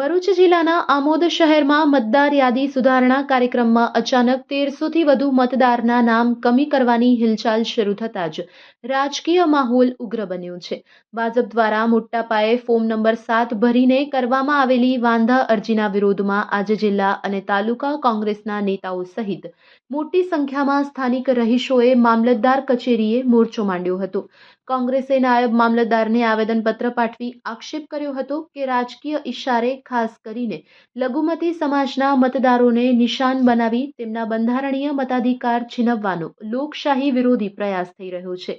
ભરૂચ જિલ્લાના આમોદ શહેરમાં મતદાર યાદી સુધારણા કાર્યક્રમમાં અચાનક 1300થી વધુ મતદારના નામ કમી કરવાની હિલચાલ શરૂ થતાં જ રાજકીય માહોલ ઉગ્ર બન્યો છે। ભાજપ દ્વારા મોટા પાયે ફોર્મ નંબર 7 ભરીને કરવામાં આવેલી વાંધા અરજીના વિરોધમાં આજે જિલ્લા અને તાલુકા કોંગ્રેસના નેતાઓ સહિત મોટી સંખ્યામાં સ્થાનિક રહીશોએ મામલતદાર કચેરીએ મોરચો માંડ્યો હતો। કોંગ્રેસે નાયબ મામલતદારને આવેદનપત્ર પાઠવી આક્ષેપ કર્યો હતો કે રાજકીય ઇશારે ખાસ કરીને લઘુમતી સમાજના મતદારોને નિશાન બનાવી તેમના બંધારણીય મતાધિકાર છીનવવાનો લોકશાહી વિરોધી પ્રયાસ થઈ રહ્યો છે।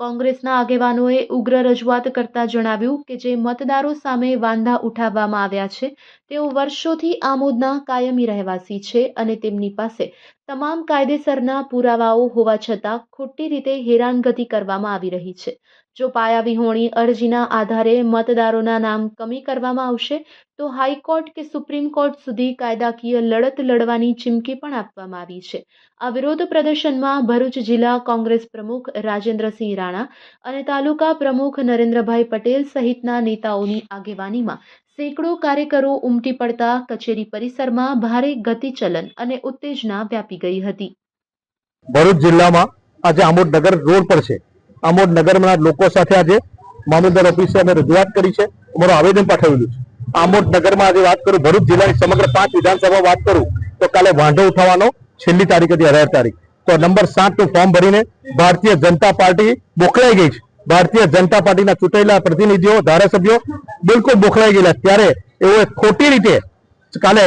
કોંગ્રેસના આગેવાનોએ ઉગ્ર રજૂઆત કરતા જણાવ્યું કે જે મતદારો સામે વાંધા ઉઠાવવામાં આવ્યા છે તેઓ વર્ષોથી આમોદના કાયમી રહેવાસી છે અને તેમની પાસે તમામ કાયદેસરના પુરાવાઓ હોવા છતાં ખોટી રીતે હેરાનગતિ કરવામાં આવી રહી છે। જો પાયાવિહોણી અરજીના આધારે મતદારોના નામ કમી કરવામાં આવશે તો હાઈકોર્ટ કે સુપ્રીમ કોર્ટ સુધી કાયદાકીય લડત લડવાની ચીમકી પણ આપવામાં આવી છે। આ વિરોધ પ્રદર્શનમાં ભરૂચ જિલ્લા કોંગ્રેસ પ્રમુખ રાજેન્દ્રસિંહ રાણા અને તાલુકા પ્રમુખ નરેન્દ્રભાઈ પટેલ સહિતના નેતાઓની આગેવાનીમાં સેંકડો કાર્યકરો ઉમટી પડતા કચેરી પરિસરમાં ભારે ગતિચલન અને ઉત્તેજના વ્યાપી ગઈ હતી। ભરૂચ જિલ્લામાં આજે આમોદ નગર રોડ પર છે। આમોદ નગરના લોકો સાથે આજે મામલતદાર ઓફિસે અમે રજૂઆત કરી છે, અમારું આવેદન પાઠવેલું છે। આમોદ નગરમાં આજે વાત કરું, ભરૂચ જિલ્લાની સમગ્ર 5 વિધાનસભા વાત કરું તો કાલે વાંધો ઉઠાવવાનો છેલ્લી તારીખ હતી 18 તારીખ। તો નંબર 7 નું ફોર્મ ભરીને ભારતીય જનતા પાર્ટી બોખલાઈ ગઈ છે। ભારતીય જનતા પાર્ટીના ચૂંટાયેલા પ્રતિનિધિઓ, ધારાસભ્યો બિલકુલ બોખલાઈ ગયેલા, ત્યારે એઓ ખોટી રીતે કાલે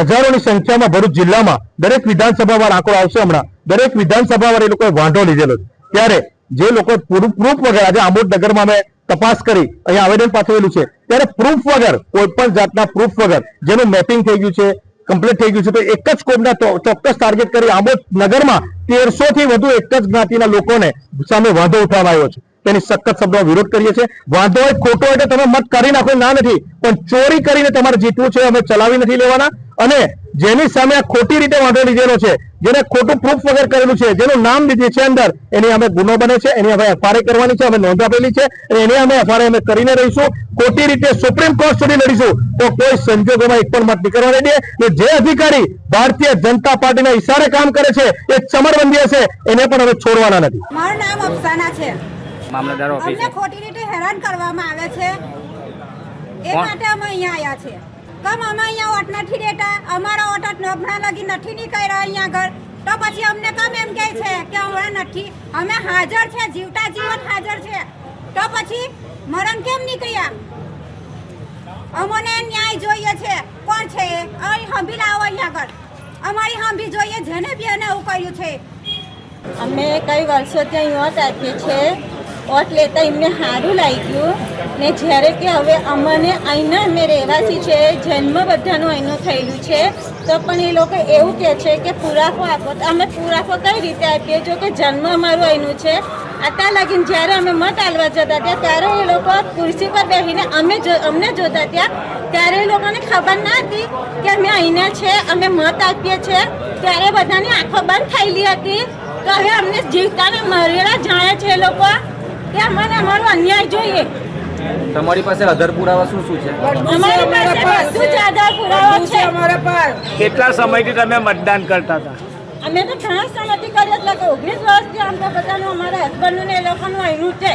હજારોની સંખ્યામાં ભરૂચ જિલ્લામાં દરેક વિધાનસભામાં આંકડો આવશે, હમણાં દરેક વિધાનસભામાં એ લોકોએ વાંધો લીધેલો છે। ત્યારે જે લોકો પ્રૂફ વગર આજે આમોદ નગરમાં અમે તપાસ કરી અહીંયા આવેદન પાઠવેલું છે, ત્યારે પ્રૂફ વગર, કોઈ પણ જાતના પ્રૂફ વગર જેનું મેપિંગ થઈ ગયું છે, કમ્પ્લીટ થઈ ગયું છે, તો એક જ કોડના ચોક્કસ ટાર્ગેટ કરી આમોદ નગરમાં 1300થી વધુ એક જ જ્ઞાતિના લોકોને સામે વાંધો ઉઠાવવામાં આવ્યો છે। તેની સખત શબ્દોમાં વિરોધ કરીએ છીએ। વાંધો હોય ખોટો હોય તો તમે મત કરી નાખો, ના નથી, પણ ચોરી કરીને તમારે જીતવું છે, અમે ચલાવી નથી લેવાના। અને જેની સામે આ ખોટી રીતે વાંધો લીધેલો છે, જેને ખોટું પ્રૂફ વગર કરેલું છે, જેનું નામ લીધે છે અંદર, એની અમે ગુનો બને છે, એની અમે એફઆરઆઈ કરવાની છે, અમે નોંધ આપેલી છે અને એની અમે એફઆરઆઈ અમે કરીને રહીશું। ખોટી રીતે સુપ્રીમ કોર્ટ સુધી લડીશું તો કોઈ સંજોગોમાં એક પણ મત નહીં કરવા દે। જે અધિકારી ભારતીય જનતા પાર્ટીના ઇશારે કામ કરે છે એ ચમરબંધી હશે, એને પણ હવે છોડવાના નથી। મારું નામ અફસાના છે। મામલતદાર ઓફિસ અમને ખોટી રીતે હેરાન કરવામાં આવે છે, એ માટે અમે અહીંયા આવ્યા છે। કમ અમે અહીંયા વોટ નથી દેતા, અમારા વોટ હમણાં લગી નથી નીકળ્યા અહીંયા આગળ, તો પછી અમને કમ એમ કહે છે કે હમણાં નથી, અમે હાજર છે, જીવતા જીવત હાજર છે, તો પછી મરણ કેમ નીકળ્યા? અમને ન્યાય જોઈએ છે। કોણ છે અહીં હંભી લાવો અહીંયા આગળ, અમારી હંભી જોઈએ, જેને બી એને એવું કર્યું છે। અમે કઈ વર્ષોથી અહીં વોટ આપીએ છીએ, વોટ લેતા એમને સારું લાગ્યું ને જ્યારે કે હવે અમને અહીંના અમે રહેવાસી છે, જન્મ બધાનું અહીંનું થયેલું છે, તો પણ એ લોકો એવું કહે છે કે પુરાવો આપો, તો અમે પુરાવો કઈ રીતે આપીએ? જો કે જન્મ અમારું અહીંનું છે। અત્યાર લગીને જ્યારે અમે મત આલવા જતા ત્યાં ત્યારે એ લોકો ખુરશી પર બેસીને અમને જોતા ત્યારે એ લોકોને ખબર ના હતી કે અમે અહીંના છે, અમે મત આપીએ છીએ। ત્યારે બધાની આંખો બંધ થયેલી હતી, તો હવે અમને જીવતાને મરેલા જાણે છે એ લોકો કે અમને અમારો અન્યાય જોઈએ। તમારી પાસે આધાર પુરાવા શું શું છે? અમારી પાસે બધું જ આધાર પુરાવા છે અમારા પાસે। કેટલા સમયથી તમે મતદાન કરતા હતા? અમે તો ઘણા સમયથી કરીએ, એટલે કે 19 વર્ષથી આમ તો બધાનું અમારા હસબન્ડનું ને એ લોકોનું અહીંનું છે।